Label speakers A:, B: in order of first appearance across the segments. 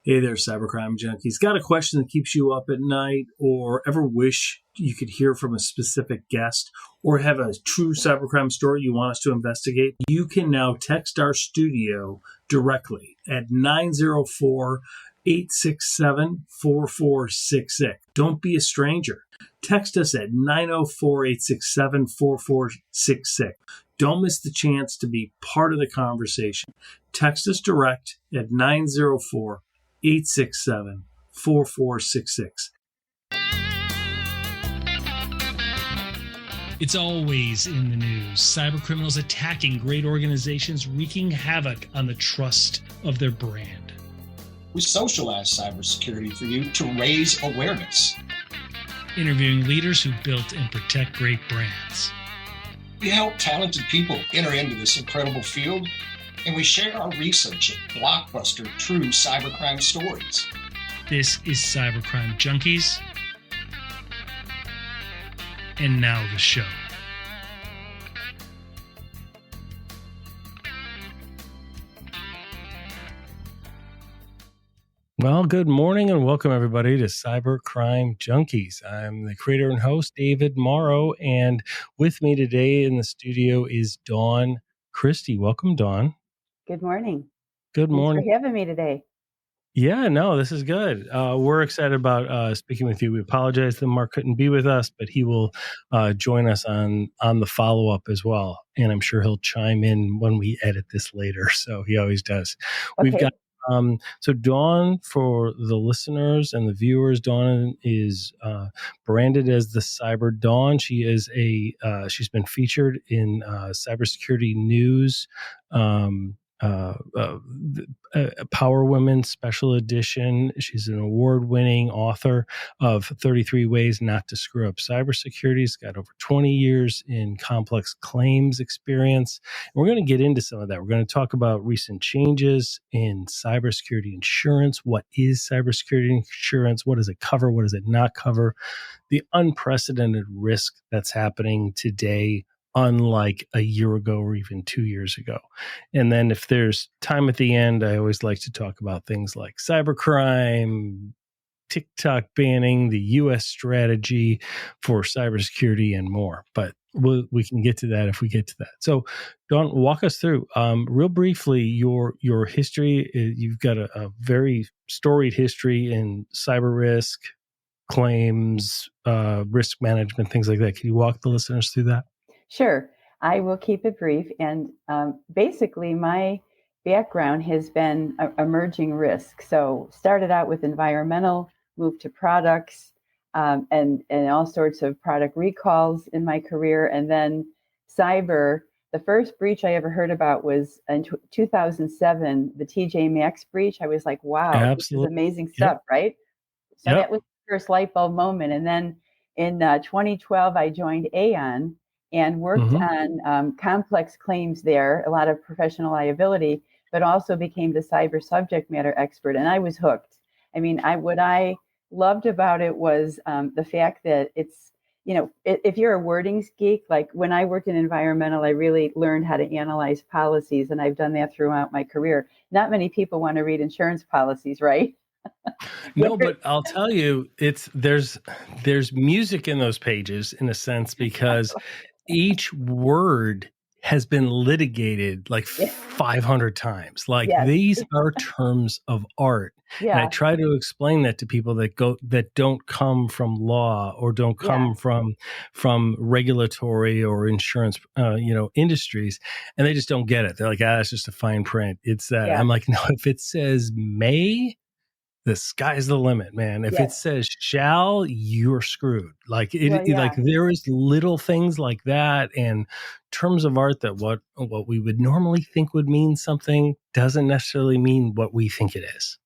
A: Hey there, Cybercrime Junkies. Got a question that keeps you up at night, or ever wish you could hear from a specific guest, or have a true cybercrime story you want us to investigate? You can now text our studio directly at 904-867-4466. Don't be a stranger. Text us at 904-867-4466. Don't miss the chance to be part of the conversation. Text us direct at 904-867-4466.
B: It's always in the news. Cybercriminals attacking great organizations, wreaking havoc on the trust of their brand.
C: We socialize cybersecurity for you to raise awareness.
B: Interviewing leaders who built and protect great brands.
C: We help talented people enter into this incredible field, and we share our research at blockbuster true cybercrime stories.
B: This is Cybercrime Junkies. And now the show.
A: Well, good morning and welcome everybody to Cybercrime Junkies. I'm the creator and host, David Morrow, and with me today in the studio is Dawn Christie. Welcome, Dawn.
D: Good morning.
A: Good morning.
D: Thanks for having me today.
A: Yeah, no, this is good. We're excited about speaking with you. We apologize that Mark couldn't be with us, but he will join us on the follow-up as well. And I'm sure he'll chime in when we edit this later. So he always does.
D: Okay.
A: We've got so Dawn, for the listeners and the viewers, Dawn is branded as the Cyber Dawn. She is she's been featured in cybersecurity news, Power Women Special Edition. She's an award-winning author of 33 Ways Not to Screw Up Cybersecurity. She's got over 20 years in complex claims experience. And we're going to get into some of that. We're going to talk about recent changes in cybersecurity insurance. What is cybersecurity insurance? What does it cover? What does it not cover? The unprecedented risk that's happening today, unlike a year ago or even 2 years ago. And then if there's time at the end, I always like to talk about things like cybercrime, TikTok banning, the U.S. strategy for cybersecurity, and more. But we can get to that if we get to that. So, Dawn, walk us through real briefly your history. You've got a very storied history in cyber risk, claims, risk management, things like that. Can you walk the listeners through that?
D: Sure. I will keep it brief. And basically, my background has been emerging risk. So started out with environmental, moved to products, and all sorts of product recalls in my career. And then cyber. The first breach I ever heard about was in 2007, the TJ Maxx breach. I was like, wow,
A: absolutely.
D: This is amazing stuff, right? So that was the first light bulb moment. And then in 2012, I joined Aon and worked on complex claims there, a lot of professional liability, but also became the cyber subject matter expert. And I was hooked. I mean, what I loved about it was the fact that it's, if you're a wordings geek, like when I worked in environmental, I really learned how to analyze policies, and I've done that throughout my career. Not many people want to read insurance policies, right?
A: No, but I'll tell you, there's music in those pages in a sense, because each word has been litigated like 500 times. Like these are terms of art. Yeah. And I try to explain that to people that don't come from law or don't come from regulatory or insurance, industries, and they just don't get it. They're like, it's just a fine print. It's that. I'm like, no, if it says may, the sky's the limit, man. If it says shall, you're screwed. Like like there is little things like that, and terms of art that what we would normally think would mean something doesn't necessarily mean what we think it is.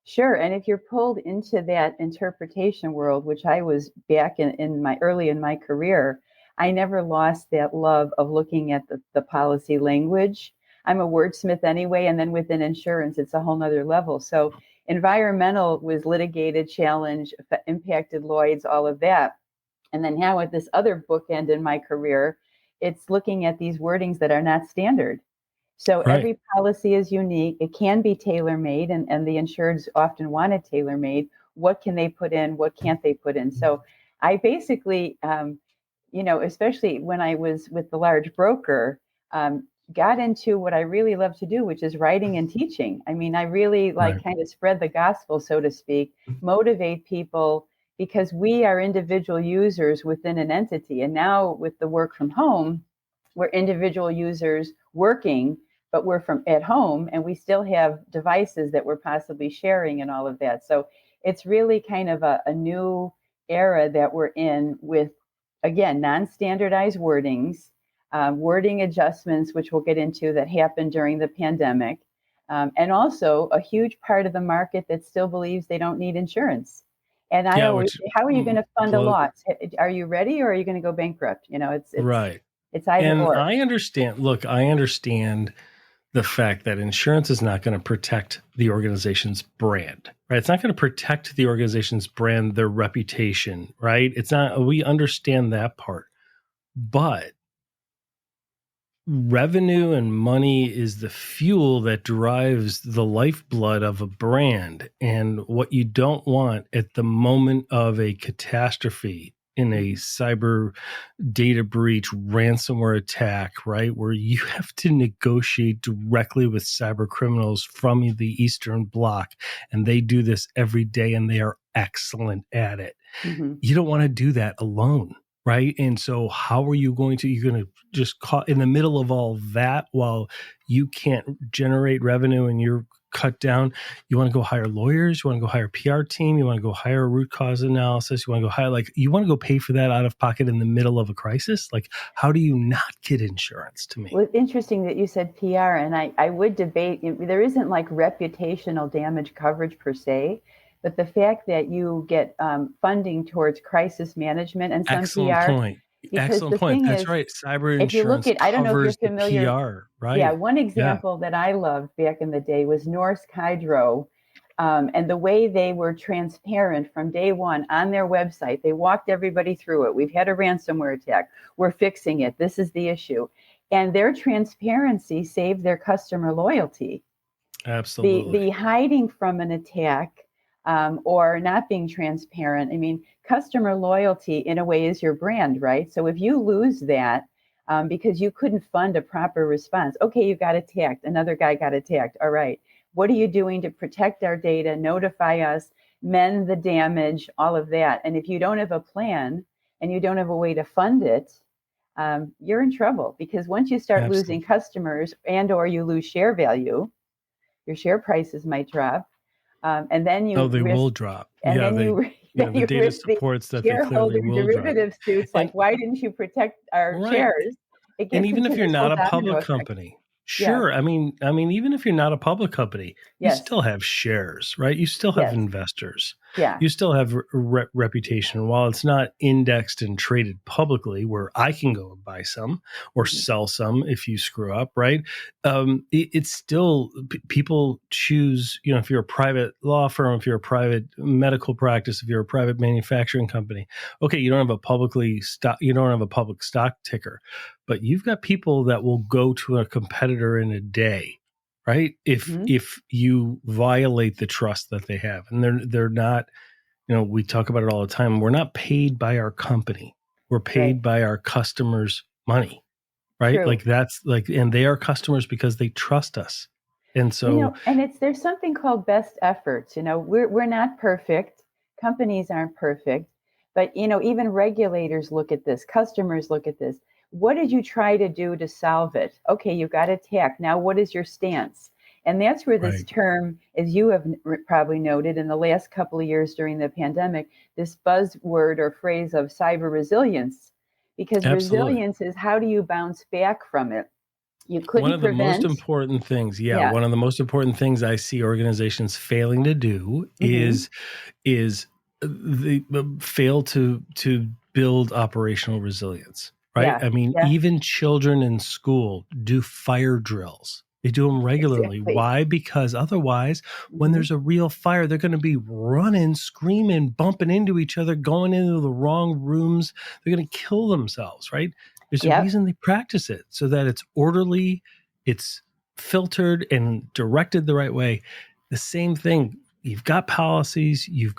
D: Sure, and if you're pulled into that interpretation world, which I was back in my career, I never lost that love of looking at the policy language. I'm a wordsmith anyway, and then within insurance, it's a whole nother level. So environmental was litigated, challenged, impacted Lloyd's, all of that. And then now with this other bookend in my career, it's looking at these wordings that are not standard. So
A: Right.
D: every policy is unique. It can be tailor-made, and the insureds often want it tailor-made. What can they put in? What can't they put in? So I basically, especially when I was with the large broker, got into what I really love to do, which is writing and teaching. I mean, I really
A: Right.
D: kind of spread the gospel, so to speak, motivate people, because we are individual users within an entity. And now with the work from home, we're individual users working, but we're from at home, and we still have devices that we're possibly sharing and all of that. So it's really kind of a new era that we're in with, again, non-standardized wordings, wording adjustments, which we'll get into, that happened during the pandemic, and also a huge part of the market that still believes they don't need insurance. And I always say, how are you going to fund a loss? Are you ready, or are you going to go bankrupt?
A: Right.
D: It's either
A: And
D: or.
A: I understand the fact that insurance is not going to protect the organization's brand, right? It's not going to protect the organization's brand, their reputation, right? It's not, we understand that part. But revenue and money is the fuel that drives the lifeblood of a brand. And what you don't want at the moment of a catastrophe, in a cyber data breach, ransomware attack, right, where you have to negotiate directly with cyber criminals from the Eastern Bloc, and they do this every day and they are excellent at it.
D: Mm-hmm.
A: You don't want to do that alone, right? And so how are you going to, you're going to just caught in the middle of all that while you can't generate revenue and you're cut down. You want to go hire lawyers, you want to go hire a PR team, you want to go hire a root cause analysis, you want to go hire, you want to go pay for that out of pocket in the middle of a crisis? How do you not get insurance, to me?
D: Well, it's interesting that you said PR, and I would debate, there isn't reputational damage coverage per se, but the fact that you get funding towards crisis management and some
A: Excellent
D: PR.
A: point.
D: Because
A: Excellent
D: the
A: point.
D: thing
A: That's
D: is,
A: right. Cyber
D: if you look
A: insurance
D: at, I don't know if you're
A: covers the
D: familiar.
A: PR, right?
D: Yeah, one example that I loved back in the day was Norsk Hydro, and the way they were transparent from day one on their website. They walked everybody through it. We've had a ransomware attack. We're fixing it. This is the issue. And their transparency saved their customer loyalty.
A: Absolutely.
D: The hiding from an attack, or not being transparent, I mean, customer loyalty in a way is your brand, right? So if you lose that, because you couldn't fund a proper response, okay, you got attacked, another guy got attacked, all right, what are you doing to protect our data, notify us, mend the damage, all of that? And if you don't have a plan and you don't have a way to fund it, you're in trouble, because once you start losing customers and or you lose share value, your share prices might drop, and then you
A: they will drop.
D: and
A: Yeah,
D: then
A: the
D: you
A: data
D: risk the
A: supports that they
D: shareholder
A: clearly will drop.
D: derivative suits,
A: And
D: why didn't you protect our
A: right.
D: shares? It
A: And
D: gets
A: even
D: into
A: if you're
D: this whole
A: not a
D: domino
A: public
D: effect.
A: company, sure.
D: Yeah.
A: I mean, even if you're not a public company, you
D: Yes.
A: still have shares, right? You still have
D: Yes.
A: investors.
D: Yeah.
A: You still have reputation. While it's not indexed and traded publicly, where I can go and buy some or sell some if you screw up, right? It's still, people choose, if you're a private law firm, if you're a private medical practice, if you're a private manufacturing company, okay, you don't have a public stock ticker, but you've got people that will go to a competitor in a day, right? If you violate the trust that they have, and they're not, we talk about it all the time. We're not paid by our company. We're paid by our customers' money, right?
D: True.
A: And they are customers because they trust us. And so,
D: and there's something called best efforts. We're not perfect. Companies aren't perfect, but even regulators look at this. Customers look at this. What did you try to do to solve it? Okay, you got attacked. Now, what is your stance? And that's where this term, as you have probably noted in the last couple of years during the pandemic, this buzzword or phrase of cyber resilience, because resilience is how do you bounce back from it? You couldn't
A: one of the
D: prevent.
A: most important things, one of the most important things I see organizations failing to do is they fail to build operational resilience, right?
D: Yeah,
A: I mean, even children in school do fire drills. They do them regularly.
D: Exactly.
A: Why? Because otherwise, when there's a real fire, they're going to be running, screaming, bumping into each other, going into the wrong rooms. They're going to kill themselves, right? There's a reason they practice it, so that it's orderly, it's filtered and directed the right way, the same thing. You've got policies, you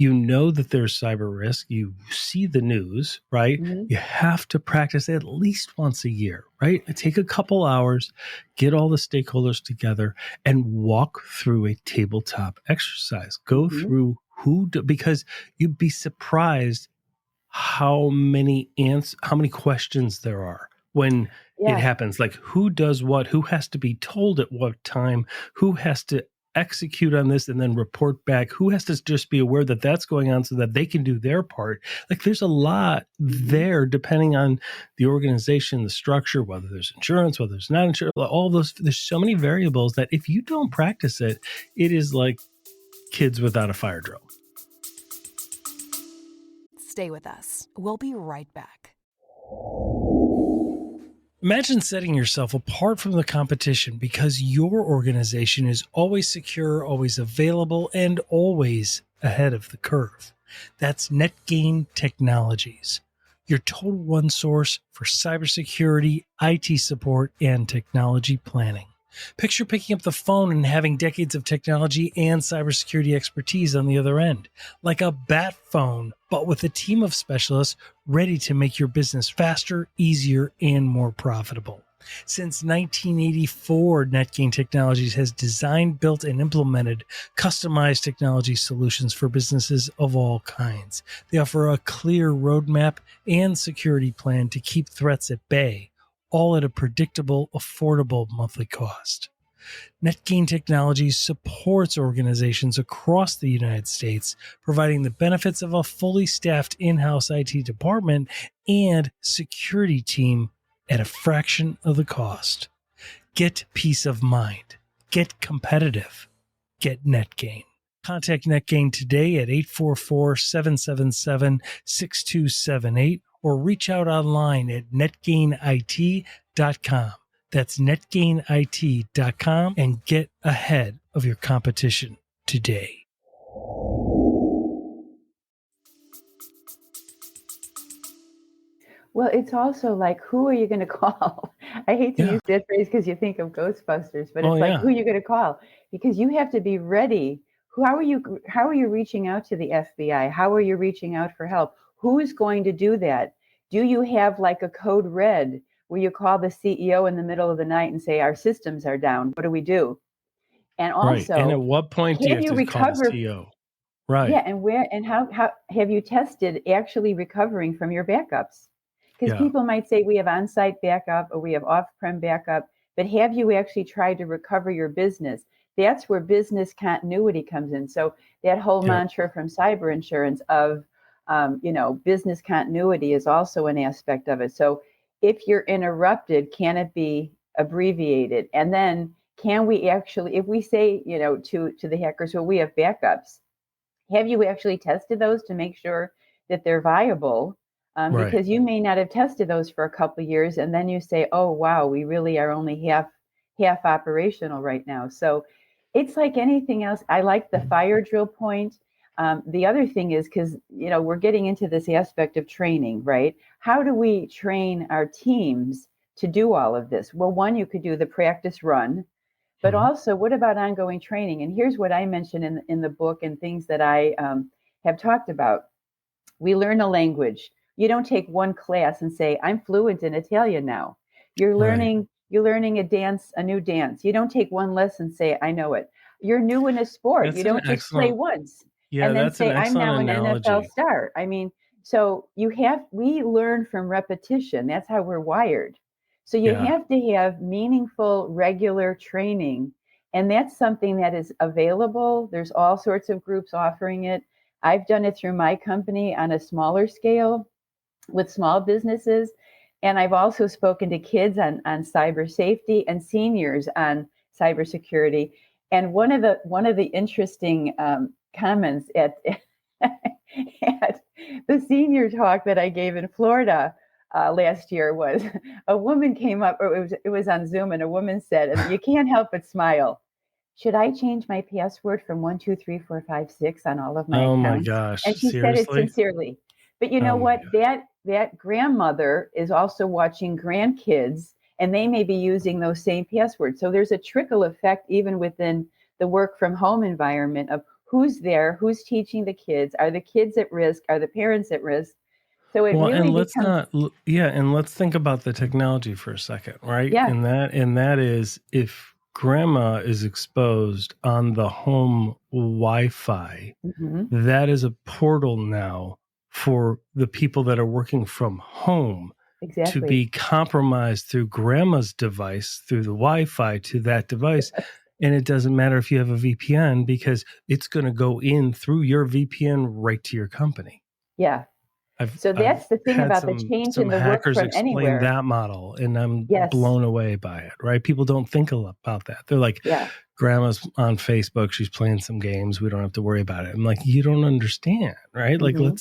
A: know that there's cyber risk, you see the news, right?
D: Mm-hmm.
A: You have to practice at least once a year, right? Take a couple hours, get all the stakeholders together and walk through a tabletop exercise. Go through because you'd be surprised how many questions there are when it happens. Like, who does what, who has to be told at what time, who has to execute on this and then report back, who has to just be aware that that's going on so that they can do their part. Like, there's a lot there depending on the organization, the structure, whether there's insurance, whether there's not insurance, all those. There's so many variables that if you don't practice it, it is like kids without a fire drill.
E: Stay with us. We'll be right back.
B: Imagine setting yourself apart from the competition because your organization is always secure, always available, and always ahead of the curve. That's NetGain Technologies, your total one source for cybersecurity, IT support, and technology planning. Picture picking up the phone and having decades of technology and cybersecurity expertise on the other end, like a bat phone, but with a team of specialists ready to make your business faster, easier, and more profitable. Since 1984, NetGain Technologies has designed, built, and implemented customized technology solutions for businesses of all kinds. They offer a clear roadmap and security plan to keep threats at bay, all at a predictable, affordable monthly cost. NetGain Technologies supports organizations across the United States, providing the benefits of a fully staffed in-house IT department and security team at a fraction of the cost. Get peace of mind. Get competitive. Get NetGain. Contact NetGain today at 844-777-6278 or reach out online at netgainit.com. That's netgainit.com and get ahead of your competition today.
D: Well, it's also like, who are you going to call? I hate to use that phrase because you think of Ghostbusters, but it's who are you going to call? Because you have to be ready. How are you reaching out to the FBI? How are you reaching out for help? Who is going to do that? Do you have like a code red where you call the CEO in the middle of the night and say, our systems are down? What do we do? And also,
A: and at what point do you have to call the CEO? Right.
D: Yeah, and how have you tested actually recovering from your backups? Because people might say we have on-site backup or we have off-prem backup, but have you actually tried to recover your business? That's where business continuity comes in. So that whole mantra from cyber insurance of, business continuity is also an aspect of it. So if you're interrupted, can it be abbreviated? And then can we actually, if we say, to the hackers, well, we have backups, have you actually tested those to make sure that they're viable? Because you may not have tested those for a couple of years, and then you say, "Oh, wow, we really are only half operational right now." So it's like anything else. I like the fire drill point. The other thing is because we're getting into this aspect of training, right? How do we train our teams to do all of this? Well, one, you could do the practice run. But also, what about ongoing training? And here's what I mentioned in the book and things that I have talked about. We learn a language. You don't take one class and say, I'm fluent in Italian now. You're learning a dance, a new dance. You don't take one lesson and say, I know it. You're new in a sport. You don't just play once and then say, I'm now an NFL star. I mean, so we learn from repetition. That's how we're wired. So you have to have meaningful, regular training. And that's something that is available. There's all sorts of groups offering it. I've done it through my company on a smaller scale with small businesses. And I've also spoken to kids on cyber safety and seniors on cybersecurity. And one of the interesting comments at the senior talk that I gave in Florida last year was a woman came up, or it was on Zoom, and a woman said, and you can't help but smile, should I change my password from 1, 2, 3, 4, 5, 6 on all of my accounts?
A: Oh my gosh.
D: And she said it sincerely. But you know what? That grandmother is also watching grandkids and they may be using those same passwords. So there's a trickle effect even within the work from home environment of who's there, who's teaching the kids, are the kids at risk, are the parents at risk? So it
A: Well,
D: really
A: and let's
D: becomes,
A: not, and let's think about the technology for a second, right?
D: yeah,
A: And that is, if grandma is exposed on the home Wi-Fi,
D: mhm,
A: that is a portal now for the people that are working from home to
D: exactly.
A: be compromised through grandma's device, through the Wi-Fi to that device. And it doesn't matter if you have a VPN, because it's going to go in through your VPN right to your company.
D: Yeah. So
A: I've
D: that's the thing
A: had
D: about the change in
A: some
D: the work
A: hackers
D: from
A: explain
D: anywhere.
A: that model, and I'm
D: Yes.
A: blown away by it. Right? People don't think about that. They're like,
D: Yeah.
A: "Grandma's on Facebook. She's playing some games. We don't have to worry about it." I'm like, "You don't understand, right? Like,
D: Hmm.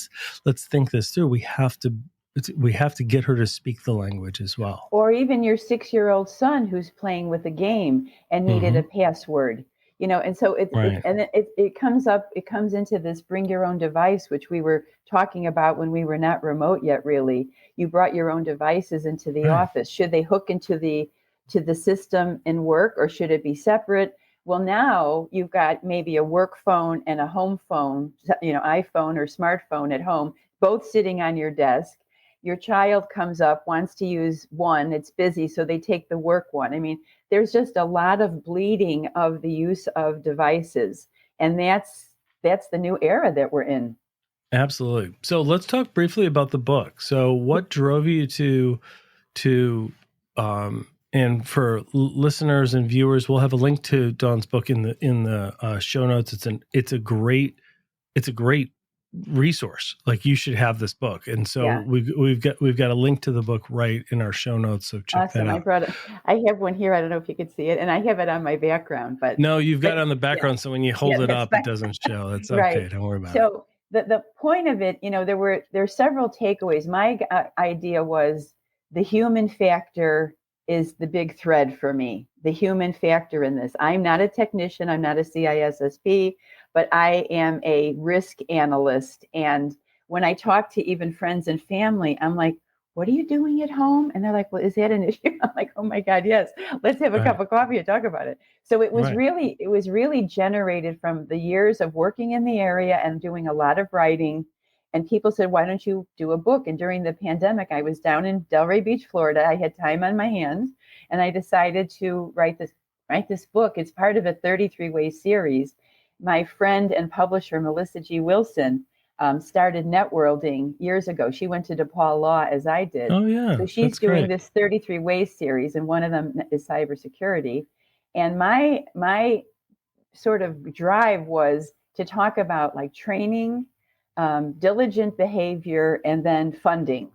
A: let's think this through. We have to get her to speak the language as well."
D: Or even your 6-year-old son who's playing with a game and needed
A: Hmm.
D: a password, and so
A: Right.
D: it comes up, it comes into this bring your own device, which we were talking about when we were not remote yet. Really, you brought your own devices into the
A: Right.
D: office. Should they hook into the system and work, or should it be separate? Well, now you've got maybe a work phone and a home phone, iPhone or smartphone at home, both sitting on your desk. Your child comes up, wants to use one, it's busy, so they take the work one. I mean, there's just a lot of bleeding of the use of devices, and that's the new era that we're in.
A: Absolutely. So let's talk briefly about the book. So what drove you to and for listeners and viewers, we'll have a link to Dawn's book in the show notes. It's a great resource. Like, you should have this book. And so
D: Yeah,
A: we've got a link to the book right in our show notes. So check that
D: awesome.
A: out.
D: I have one here. I don't know if you could see it, and I have it on my background,
A: No, you've got
D: but
A: it on the
D: yeah,
A: background, so when you
D: yeah,
A: hold it
D: that's
A: up, it
D: fine.
A: doesn't show. It's
D: Right.
A: okay. Don't worry about it.
D: So the point of it, there's several takeaways. My idea was the human factor is the big thread for me. The human factor in this. I'm not a technician. I'm not a CISSP, but I am a risk analyst. And when I talk to even friends and family, I'm like, "What are you doing at home?" And they're like, "Well, is that an issue?" I'm like, "Oh my God, yes. Let's have a
A: Right.
D: cup of coffee and talk about it." So
A: Right.
D: it was really generated from the years of working in the area and doing a lot of writing. And people said, "Why don't you do a book?" And during the pandemic, I was down in Delray Beach, Florida. I had time on my hands, and I decided to write this book. It's part of a 33-way series. My friend and publisher, Melissa G. Wilson, started networlding years ago. She went to DePaul Law, as I did.
A: Oh yeah,
D: So she's
A: that's
D: doing
A: great.
D: this 33 Ways series, and one of them is cybersecurity. And my sort of drive was to talk about like training, diligent behavior, and then funding.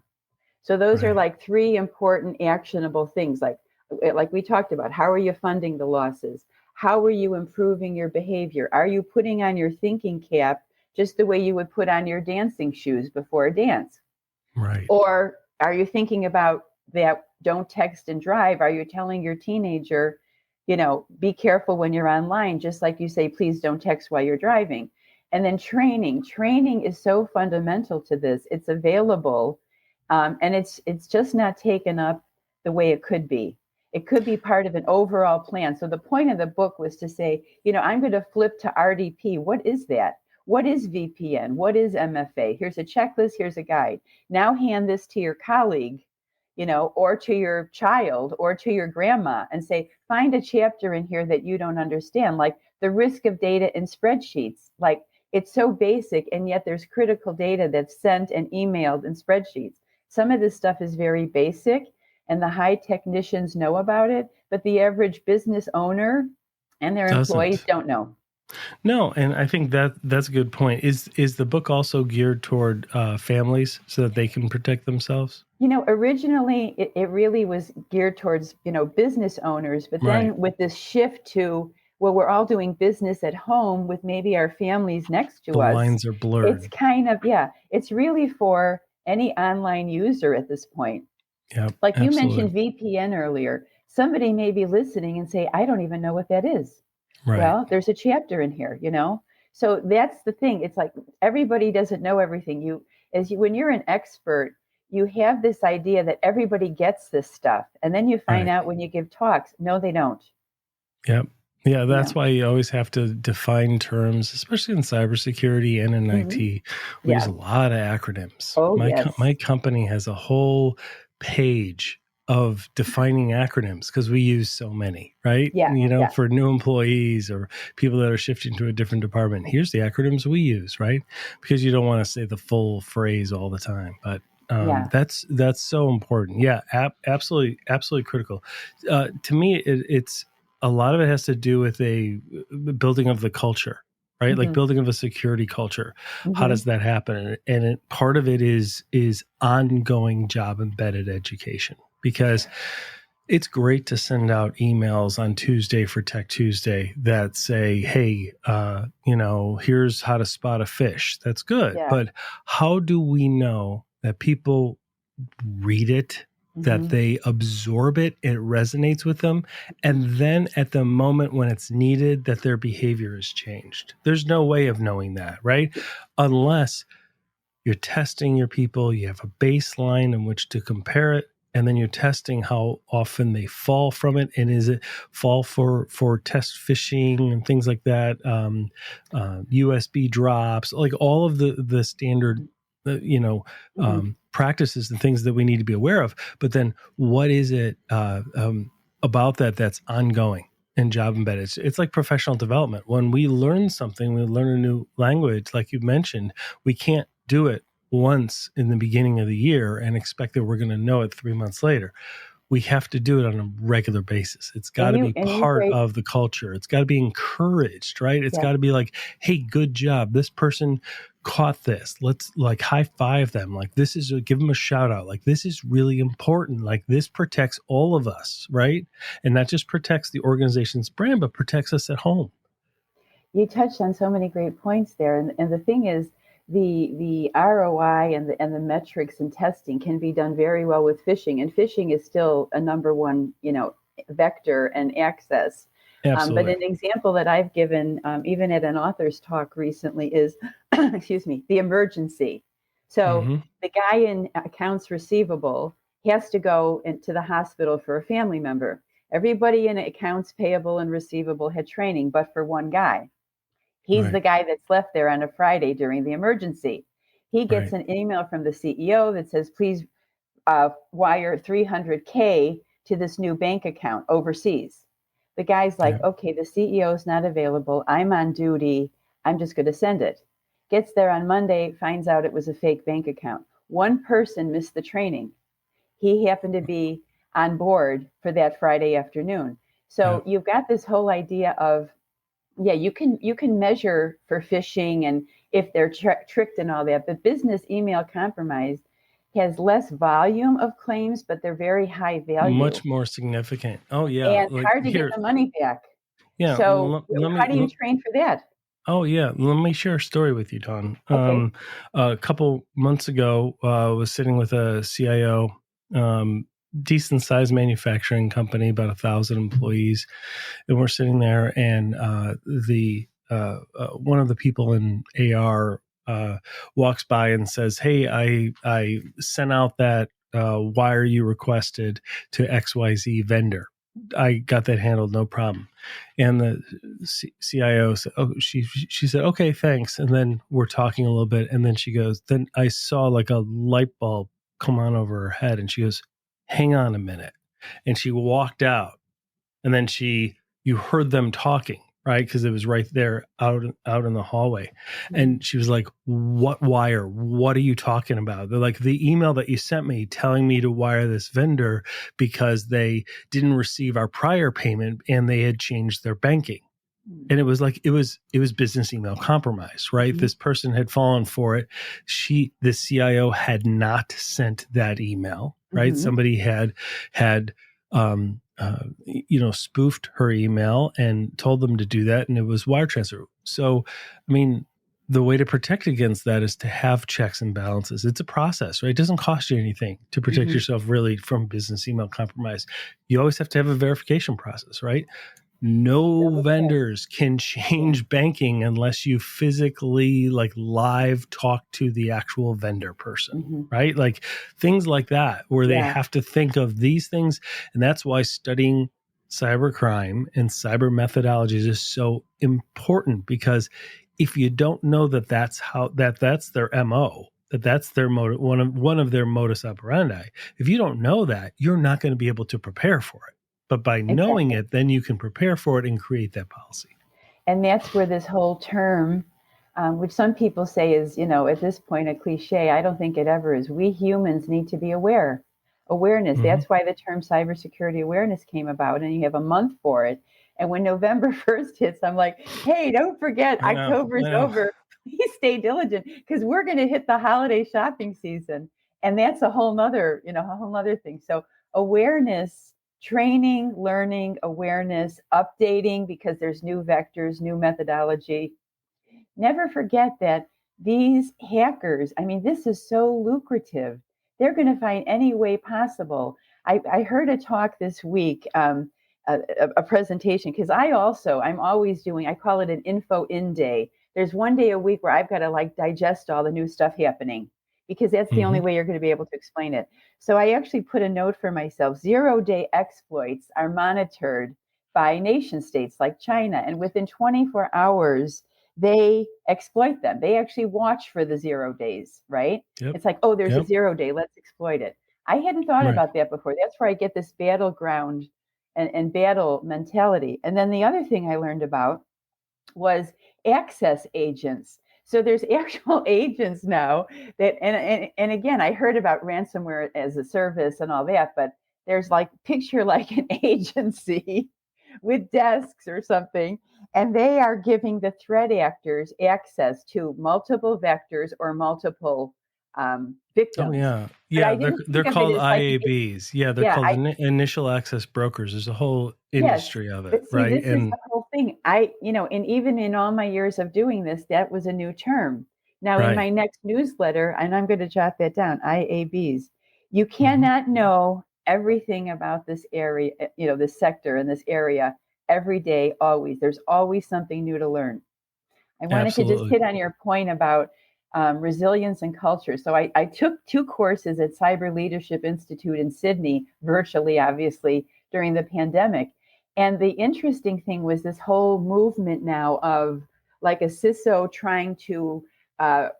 D: So those are
A: Right.
D: like three important actionable things. Like we talked about, how are you funding the losses? How are you improving your behavior? Are you putting on your thinking cap just the way you would put on your dancing shoes before a dance?
A: Right.
D: Or are you thinking about that? Don't text and drive. Are you telling your teenager, be careful when you're online, just like you say, please don't text while you're driving? And then training is so fundamental to this. It's available, and it's just not taken up the way it could be. It could be part of an overall plan. So the point of the book was to say, I'm going to flip to RDP. What is that? What is VPN? What is MFA? Here's a checklist. Here's a guide. Now hand this to your colleague, or to your child or to your grandma and say, find a chapter in here that you don't understand, like the risk of data in spreadsheets. Like, it's so basic, and yet there's critical data that's sent and emailed in spreadsheets. Some of this stuff is very basic, and the high technicians know about it, but the average business owner and their employees
A: Doesn't.
D: don't know.
A: No, and I think that's a good point. Is the book also geared toward families so that they can protect themselves?
D: Originally it really was geared towards, business owners, but
A: Right.
D: then with this shift to, well, we're all doing business at home with maybe our families next
A: The
D: to us.
A: lines are
D: It's
A: blurred.
D: kind of, yeah, it's really for any online user at this point.
A: Yep,
D: Like you mentioned
A: absolutely.
D: VPN earlier. Somebody may be listening and say, I don't even know what that is.
A: Right.
D: Well, there's a chapter in here. So that's the thing. It's like everybody doesn't know everything. When you're an expert, you have this idea that everybody gets this stuff. And then you find out when you give talks, no, they don't.
A: Yep. Yeah, that's why you always have to define terms, especially in cybersecurity and in IT. We use a lot of acronyms.
D: Oh,
A: my company has a whole page of defining acronyms because we use so many, right? For new employees or people that are shifting to a different department. Here's the acronyms we use, right? Because you don't want to say the full phrase all the time, but that's so important. Yeah, absolutely critical. To me, it's a lot of it has to do with a building of the culture, right? Like building of a security culture. How does that happen? And part of it is ongoing job embedded education, because it's great to send out emails on Tuesday for Tech Tuesday that say, hey, here's how to spot a fish. That's good. Yeah. But how do we know that people read it, that they absorb it, it resonates with them, and then at the moment when it's needed, that their behavior has changed? There's no way of knowing that, right? Unless you're testing your people, you have a baseline in which to compare it, and then you're testing how often they fall from it, and is it fall for test phishing and things like that, USB drops, like all of the standard practices and things that we need to be aware of. But then what is it about that's ongoing and job embedded? It's like professional development. When we learn something, we learn a new language, like you mentioned, we can't do it once in the beginning of the year and expect that we're going to know it 3 months later. We have to do it on a regular basis. It's got to be part of the culture. It's got to be encouraged, right? It's got to be like, hey, good job. This person caught this. Let's like high five them. Like give them a shout out. Like this is really important. Like this protects all of us, right? And not just protects the organization's brand, but protects us at home.
D: You touched on so many great points there. And the thing is, the ROI and the metrics and testing can be done very well with phishing, and phishing is still a number one, vector and access. But an example that I've given, even at an author's talk recently, is, the emergency. So the guy in accounts receivable has to go into the hospital for a family member. Everybody in accounts payable and receivable had training, but for one guy. He's the guy that's left there on a Friday during the emergency. He gets an email from the CEO that says, please wire $300K to this new bank account overseas. The guy's like, okay, the CEO's not available. I'm on duty. I'm just going to send it. Gets there on Monday, finds out it was a fake bank account. One person missed the training. He happened to be on board for that Friday afternoon. So you've got this whole idea of, you can measure for phishing and if they're tricked and all that, but business email compromise has less volume of claims, but they're very high value.
A: Much more significant. Oh, yeah.
D: And hard to get the money back.
A: Yeah.
D: So how do you train for that?
A: Oh, yeah. Let me share a story with you, Dawn. Okay. A couple months ago, I was sitting with a CIO, decent sized manufacturing company, about 1,000 employees. And we're sitting there, and one of the people in AR walks by and says, hey, I sent out that wire you requested to XYZ vendor. I got that handled, no problem. And the CIO said, she said, okay, thanks. And then we're talking a little bit. And then she goes, then I saw like a light bulb come on over her head. And she goes, hang on a minute. And she walked out, and then you heard them talking, right? Because it was right there out in the hallway. And she was like, what wire? What are you talking about? They're like, the email that you sent me telling me to wire this vendor because they didn't receive our prior payment and they had changed their banking. And it was like, it was business email compromise, right? This person had fallen for it. The CIO had not sent that email, right? Somebody had spoofed her email and told them to do that, and it was wire transfer. So, I mean, the way to protect against that is to have checks and balances. It's a process, right? It doesn't cost you anything to protect yourself really from business email compromise. You always have to have a verification process, right? No vendors can change banking unless you physically like live talk to the actual vendor person, right? Like things like that, where they have to think of these things. And that's why studying cybercrime and cyber methodologies is so important, because if you don't know that that's their MO, that's their one of their modus operandi. If you don't know that, you're not going to be able to prepare for it. But by knowing it, then you can prepare for it and create that policy.
D: And that's where this whole term, which some people say is, at this point a cliche, I don't think it ever is. We humans need to be aware. Awareness. That's why the term cybersecurity awareness came about, and you have a month for it. And when November 1st hits, I'm like, hey, don't forget, October's over. Please stay diligent, because we're going to hit the holiday shopping season. And that's a whole nother thing. So awareness, training, learning, awareness, updating, because there's new vectors, new methodology. Never forget that these hackers, this is so lucrative. They're going to find any way possible. I heard a talk this week, a presentation, because I'm always doing, I call it an info in day. There's one day a week where I've got to digest all the new stuff happening, because that's the only way you're going to be able to explain it. So I actually put a note for myself. 0-day exploits are monitored by nation states like China, and within 24 hours, they exploit them. They actually watch for the 0 days, right? Yep. It's like, oh, there's a 0 day, let's exploit it. I hadn't thought about that before. That's where I get this battleground and battle mentality. And then the other thing I learned about was access agents. So there's actual agents now that, and again, I heard about ransomware as a service and all that, but there's picture like an agency with desks or something, and they are giving the threat actors access to multiple vectors or multiple victims.
A: Oh yeah, they're called IABs. They're called initial access brokers. There's a whole industry of it,
D: but see,
A: right?
D: This is the whole thing. And even in all my years of doing this, that was a new term. Now in my next newsletter, and I'm going to jot that down, IABs. You cannot know everything about this area, this sector and this area every day. Always, there's always something new to learn. I wanted to just hit on your point about resilience and culture. So I took 2 courses at Cyber Leadership Institute in Sydney, virtually, obviously, during the pandemic. And the interesting thing was this whole movement now of like a CISO trying to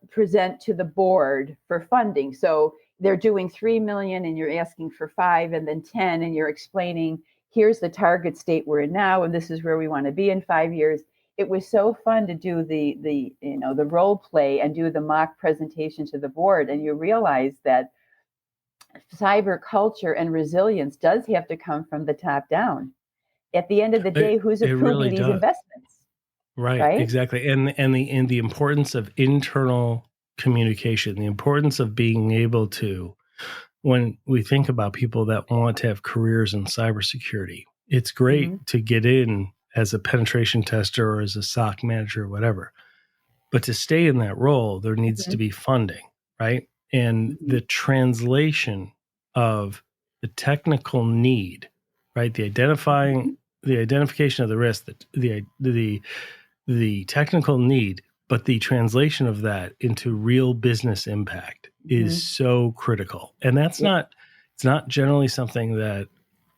D: present to the board for funding. So they're doing 3 million and you're asking for 5 and then 10, and you're explaining, here's the target state we're in now, and this is where we want to be in 5 years. It was so fun to do the role play and do the mock presentation to the board. And you realize that cyber culture and resilience does have to come from the top down. At the end of the day, who's approving these investments?
A: Right, exactly. And the importance of internal communication, the importance of being able to, when we think about people that want to have careers in cybersecurity, it's great to get in as a penetration tester or as a SOC manager or whatever. But to stay in that role, there needs to be funding, right? And the translation of the technical need, right? The identification of the risk, the technical need, but the translation of that into real business impact is so critical. And it's not generally something that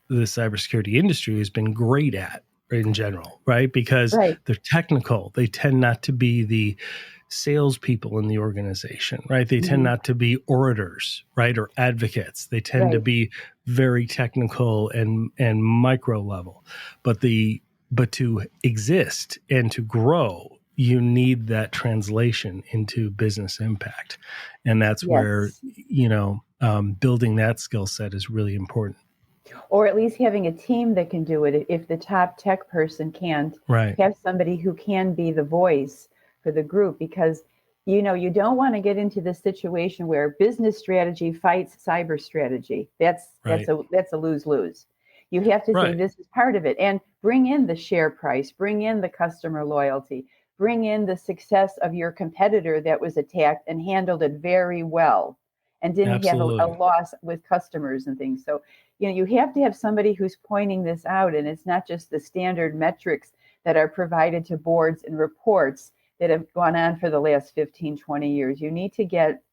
A: the cybersecurity industry has been great at in general, right? Because they're technical. They tend not to be the salespeople in the organization, right? They tend not to be orators, right? Or advocates. They tend to be very technical and micro level. But to exist and to grow, you need that translation into business impact. And that's where, building that skill set is really important.
D: Or at least having a team that can do it. If the top tech person can't, have somebody who can be the voice for the group, because you don't want to get into this situation where business strategy fights cyber strategy. That's a lose-lose. You have to say this is part of it, and bring in the share price, bring in the customer loyalty, bring in the success of your competitor that was attacked and handled it very well. and didn't have a
A: Absolutely.
D: loss with customers and things. So, you have to have somebody who's pointing this out, and it's not just the standard metrics that are provided to boards and reports that have gone on for the last 15, 20 years. You need to get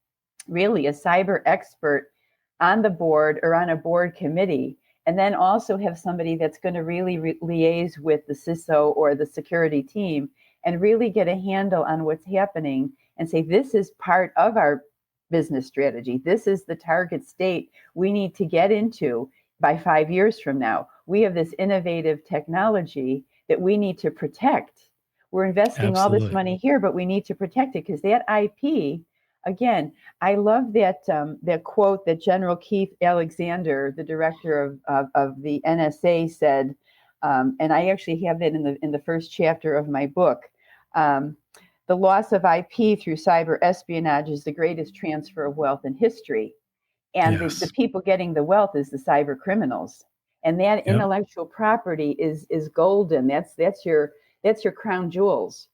D: really a cyber expert on the board or on a board committee, and then also have somebody that's going to really liaise with the CISO or the security team and really get a handle on what's happening and say, this is part of our business strategy. This is the target state we need to get into by 5 years from now. We have this innovative technology that we need to protect. We're investing all this money here, but we need to protect it because that IP, again, I love that that quote that General Keith Alexander, the director of the NSA, said, and I actually have that in the first chapter of my book. The loss of IP through cyber espionage is the greatest transfer of wealth in history. And the people getting the wealth is the cyber criminals. And that intellectual property is golden. That's your crown jewels.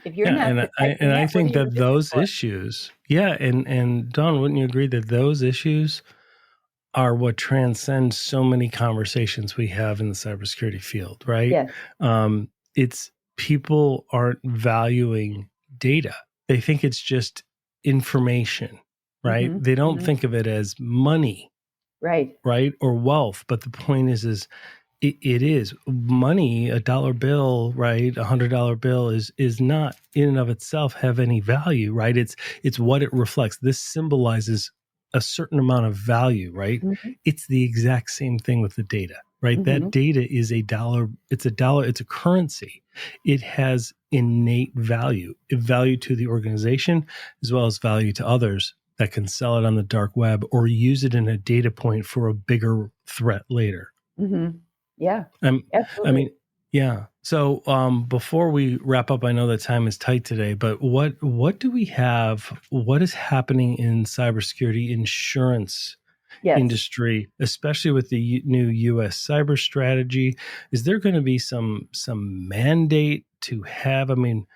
D: If you're not
A: and I think that those issues, and Dawn, wouldn't you agree that those issues are what transcend so many conversations we have in the cybersecurity field, right?
D: Yes.
A: It's people aren't valuing data. They think it's just information, right?
D: Mm-hmm.
A: They don't think of it as money,
D: right,
A: or wealth. But the point is it is money. A dollar bill, right? $100 bill is not in and of itself have any value, right? It's what it reflects. This symbolizes a certain amount of value, right?
D: Mm-hmm.
A: It's the exact same thing with the data, right?
D: Mm-hmm.
A: That data is a dollar. It's a dollar. It's a currency. It has innate value to the organization as well as value to others that can sell it on the dark web or use it in a data point for a bigger threat later.
D: Mm-hmm. Yeah, absolutely.
A: I mean, yeah. So before we wrap up, I know that time is tight today, but what do we have? What is happening in cybersecurity insurance industry, especially with the new U.S. cyber strategy? Is there going to be some mandate to have? I mean,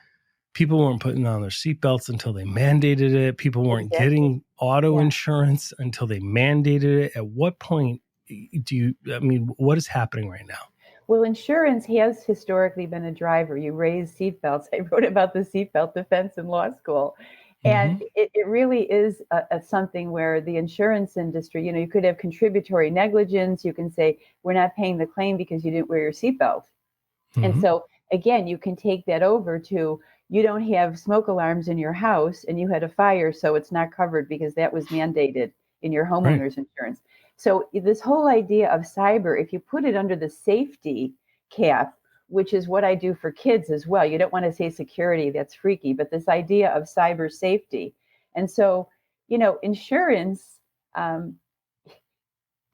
A: people weren't putting on their seatbelts until they mandated it. People weren't getting auto insurance until they mandated it. At what point what is happening right now?
D: Well, insurance has historically been a driver. You raise seatbelts. I wrote about the seatbelt defense in law school. And it really is something where the insurance industry, you could have contributory negligence. You can say, we're not paying the claim because you didn't wear your seatbelt. And so, again, you can take that over to, you don't have smoke alarms in your house and you had a fire, so it's not covered because that was mandated in your homeowner's insurance. So this whole idea of cyber, if you put it under the safety cap, which is what I do for kids as well. You don't want to say security, that's freaky, but this idea of cyber safety. And so, insurance,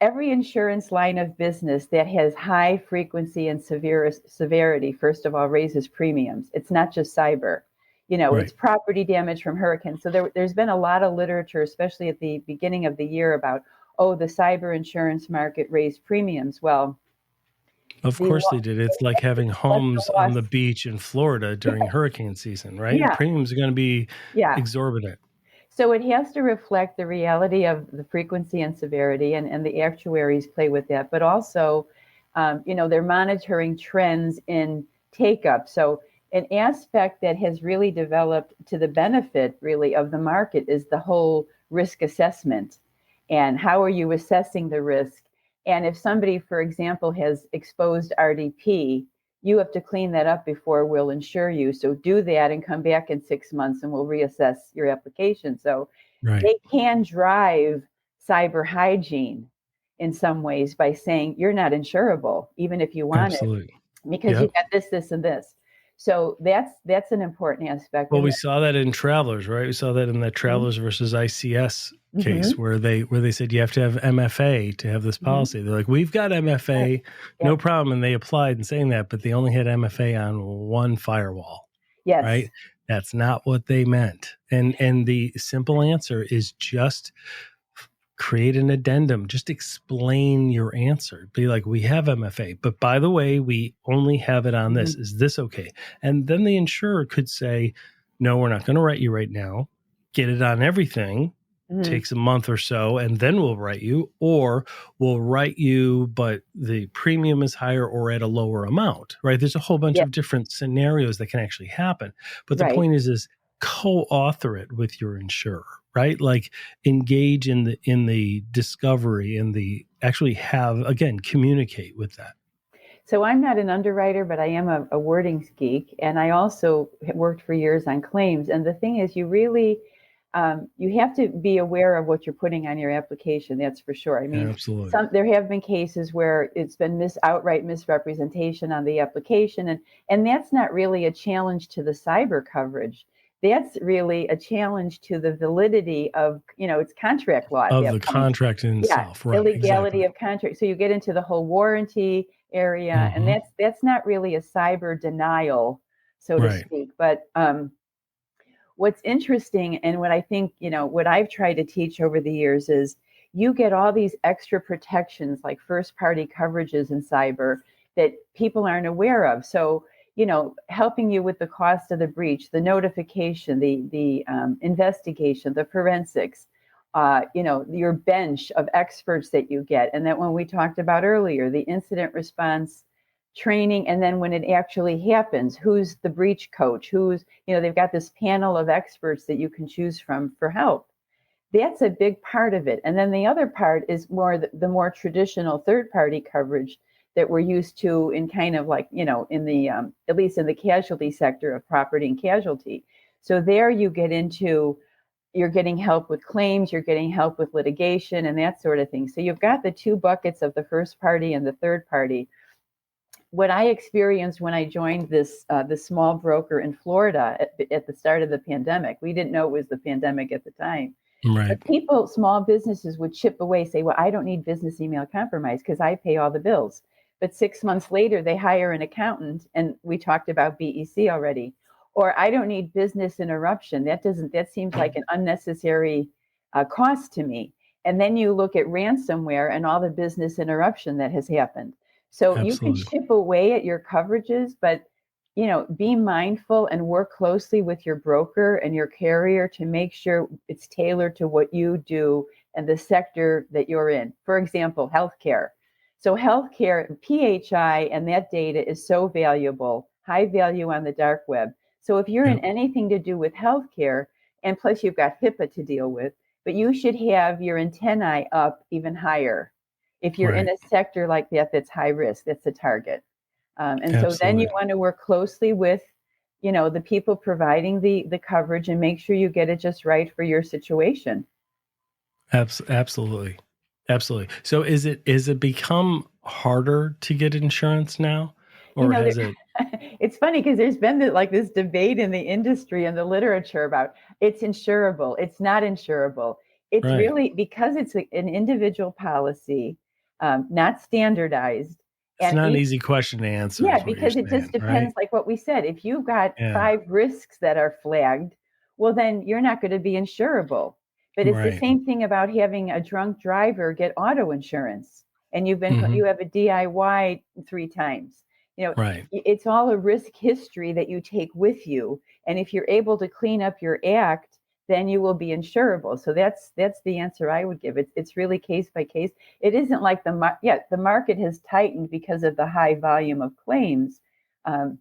D: every insurance line of business that has high frequency and severity, first of all, raises premiums. It's not just cyber. It's property damage from hurricanes. So there's been a lot of literature, especially at the beginning of the year, about, the cyber insurance market raised premiums. Well,
A: of course they did. It's like having homes on the beach in Florida during hurricane season, right?
D: Yeah.
A: Premiums are going to be exorbitant.
D: So it has to reflect the reality of the frequency and severity, and the actuaries play with that. But also, they're monitoring trends in take-up. So an aspect that has really developed to the benefit, really, of the market is the whole risk assessment. And how are you assessing the risk? And if somebody, for example, has exposed RDP, you have to clean that up before we'll insure you. So do that and come back in 6 months and we'll reassess your application. So they can drive cyber hygiene in some ways by saying you're not insurable, even if you want it, because you got this, this, and this. So that's an important aspect.
A: Well, we saw that in Travelers, right? We saw that in the Travelers versus ICS case where they said you have to have MFA to have this policy. They're like, we've got MFA, no problem. And they applied in saying that, but they only had MFA on one firewall.
D: Yes.
A: Right? That's not what they meant. And the simple answer is just create an addendum. Just explain your answer. Be like, we have MFA, but by the way, we only have it on this. Is this okay? And then the insurer could say, no, we're not going to write you right now. Get it on everything. takes a month or so, and then we'll write you, or we'll write you, but the premium is higher or at a lower amount, right? There's a whole bunch of different scenarios that can actually happen. But the point is co-author it with your insurer, right? Like engage in the discovery and actually communicate with that.
D: So I'm not an underwriter, but I am a wordings geek, and I also worked for years on claims. And the thing is, you really you have to be aware of what you're putting on your application. That's for sure. I mean,
A: absolutely.
D: There have been cases where it's been outright misrepresentation on the application, and that's not really a challenge to the cyber coverage. That's really a challenge to the validity of, it's contract law
A: of the contract in itself, right?
D: Illegality of contract. So you get into the whole warranty area, and that's not really a cyber denial, so to speak. But what's interesting, and what I think, what I've tried to teach over the years is you get all these extra protections like first party coverages in cyber that people aren't aware of. So, helping you with the cost of the breach, the notification, the investigation, the forensics, your bench of experts that you get. And that when we talked about earlier, the incident response training, and then when it actually happens, who's the breach coach, they've got this panel of experts that you can choose from for help. That's a big part of it. And then the other part is more the more traditional third-party coverage that we're used to in kind of like, in the, at least in the casualty sector of property and casualty. So there you get into, you're getting help with claims, you're getting help with litigation and that sort of thing. So you've got the two buckets of the first party and the third party. What I experienced when I joined this small broker in Florida at the start of the pandemic, we didn't know it was the pandemic at the time.
A: Right.
D: But small businesses would chip away, say, well, I don't need business email compromise because I pay all the bills. But 6 months later, they hire an accountant, and we talked about BEC already. Or I don't need business interruption. That seems like an unnecessary cost to me. And then you look at ransomware and all the business interruption that has happened. So
A: Absolutely.
D: You can chip away at your coverages, but be mindful and work closely with your broker and your carrier to make sure it's tailored to what you do and the sector that you're in. For example, healthcare. So healthcare, PHI, and that data is so valuable, high value on the dark web. So if you're in anything to do with healthcare, and plus you've got HIPAA to deal with, but you should have your antennae up even higher. If you're in a sector like that, that's high risk, that's a target. So then you want to work closely with, the people providing the coverage and make sure you get it just right for your situation.
A: Absolutely. Absolutely. So is it become harder to get insurance now? Or has it?
D: It's funny because there's been this debate in the industry and the literature about it's insurable, it's not insurable. It's really because it's an individual policy, not standardized.
A: It's not an easy question to answer.
D: Yeah, because it just depends, like what we said. If you've got 5 risks that are flagged, well, then you're not going to be insurable. But it's the same thing about having a drunk driver get auto insurance, and you have a DIY 3 times. It's all a risk history that you take with you, and if you're able to clean up your act, then you will be insurable. So that's the answer I would give. It's really case by case. It isn't like the market has tightened because of the high volume of claims, and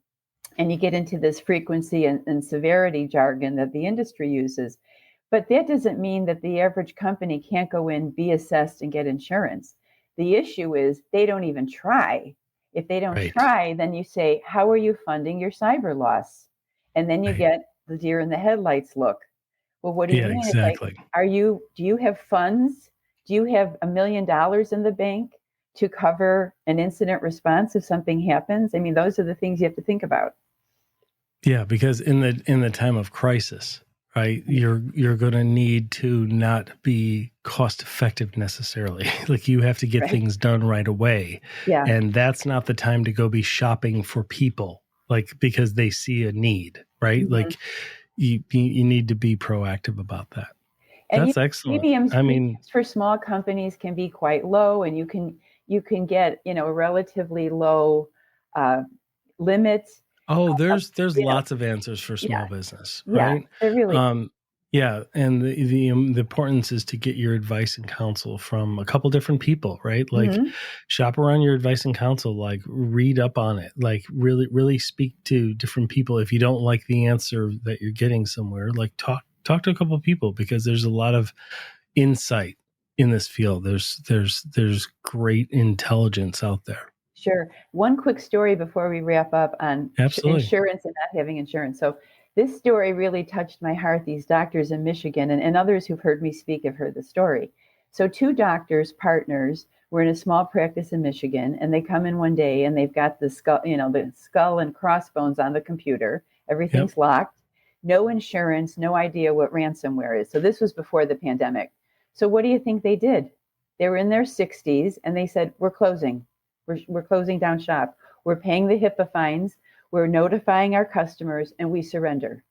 D: you get into this frequency and severity jargon that the industry uses. But that doesn't mean that the average company can't go in, be assessed, and get insurance. The issue is they don't even try. If they don't try, then you say, how are you funding your cyber loss? And then you get the deer in the headlights look. Well, what do you mean?
A: Exactly.
D: It's like, do you have funds? Do you have $1 million in the bank to cover an incident response if something happens? I mean, those are the things you have to think about.
A: Yeah, because in the time of crisis, right, you're going to need to not be cost effective necessarily. Like you have to get things done right away. Yeah. And that's not the time to go be shopping for people, like because they see a need, right? Mm-hmm. Like you need to be proactive about that. And that's excellent.
D: Premiums for small companies can be quite low, and you can get a relatively low limit.
A: Oh, there's lots of answers for small business, right?
D: Yeah, there really.
A: Yeah, and the importance is to get your advice and counsel from a couple different people, right? Like shop around your advice and counsel, like read up on it, like really speak to different people. If you don't like the answer that you're getting somewhere, like talk to a couple of people, because there's a lot of insight in this field. There's great intelligence out there.
D: Sure. One quick story before we wrap up on insurance and not having insurance. So this story really touched my heart. These doctors in Michigan and others who've heard me speak have heard the story. So two doctors, partners, were in a small practice in Michigan, and they come in one day and they've got the skull and crossbones on the computer. Everything's locked, no insurance, no idea what ransomware is. So this was before the pandemic. So what do you think they did? They were in their 60s and they said, we're closing. We're closing down shop. We're paying the HIPAA fines. We're notifying our customers, and we surrender.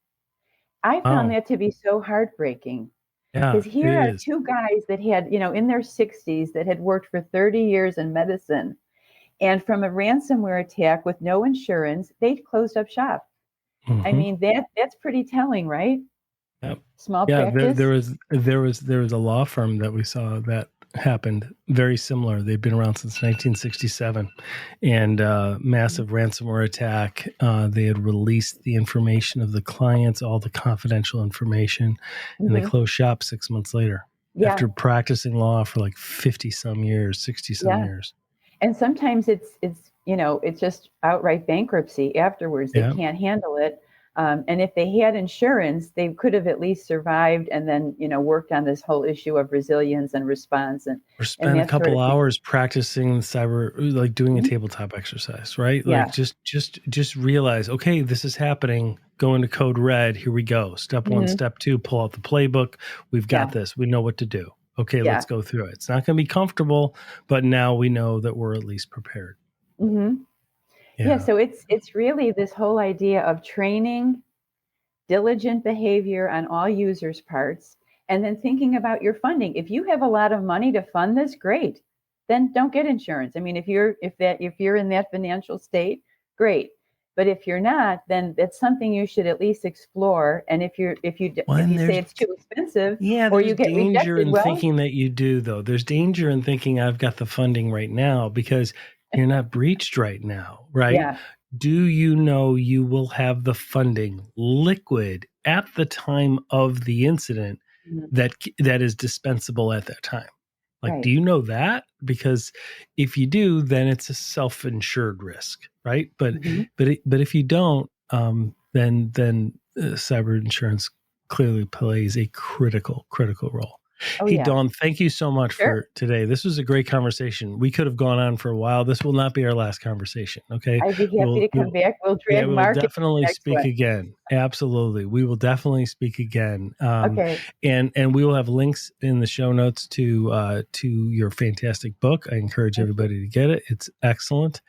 D: I found that to be so heartbreaking. Because here are two guys that had, in their 60s that had worked for 30 years in medicine. And from a ransomware attack with no insurance, they closed up shop. I mean, that's pretty telling, right?
A: Yep.
D: Small practice.
A: There was a law firm that we saw that happened very similar. They've been around since 1967, and massive ransomware attack. They had released the information of the clients, all the confidential information, and they closed shop 6 months later after practicing law for like 50 some years, 60 some years.
D: And sometimes it's just outright bankruptcy afterwards. They can't handle it. And if they had insurance, they could have at least survived and then, worked on this whole issue of resilience and response.
A: Or spend a couple hours practicing cyber, like doing a tabletop exercise, right? Like just realize, okay, this is happening. Go into code red. Here we go. Step one, step two, pull out the playbook. We've got this. We know what to do. Okay, let's go through it. It's not going to be comfortable, but now we know that we're at least prepared.
D: Yeah, so it's really this whole idea of training, diligent behavior on all users' parts, and then thinking about your funding. If you have a lot of money to fund this, great. Then don't get insurance. I mean, if you're in that financial state, great. But if you're not, then that's something you should at least explore. And if you say it's too expensive, or you get
A: danger
D: rejected,
A: in thinking that you do, though. There's danger in thinking I've got the funding right now, because you're not breached right now, right?
D: Yeah.
A: Do you know you will have the funding liquid at the time of the incident that is dispensable at that time? Like, do you know that? Because if you do, then it's a self-insured risk, right? But if you don't, then cyber insurance clearly plays a critical role. Dawn, thank you so much for today. This was a great conversation. We could have gone on for a while. This will not be our last conversation. Okay.
D: I'd be happy to come back. We'll drag Mark.
A: We'll definitely speak again. Absolutely. We will definitely speak again.
D: Okay.
A: And we will have links in the show notes to your fantastic book. I encourage everybody to get it. It's excellent.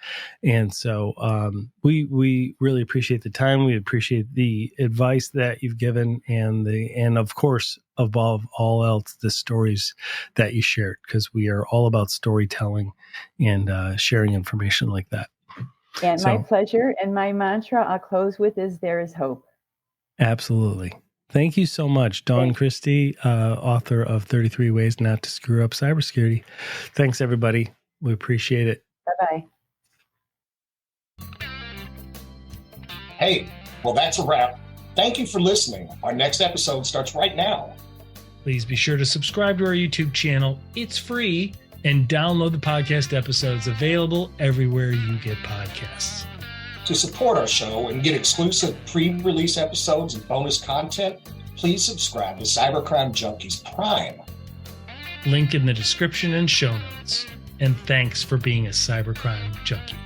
A: And so we really appreciate the time. We appreciate the advice that you've given, and of course, above all else, the stories that you shared, because we are all about storytelling and sharing information like that.
D: And my pleasure. And my mantra I'll close with is, there is hope.
A: Absolutely. Thank you so much, Dawn Christie, author of 33 Ways Not to Screw Up Cybersecurity. Thanks, everybody. We appreciate it.
D: Bye-bye.
C: Hey, well, that's a wrap. Thank you for listening. Our next episode starts right now.
B: Please be sure to subscribe to our YouTube channel. It's free. And download the podcast episodes, available everywhere you get podcasts.
C: To support our show and get exclusive pre-release episodes and bonus content, please subscribe to Cybercrime Junkies Prime.
B: Link in the description and show notes. And thanks for being a cybercrime junkie.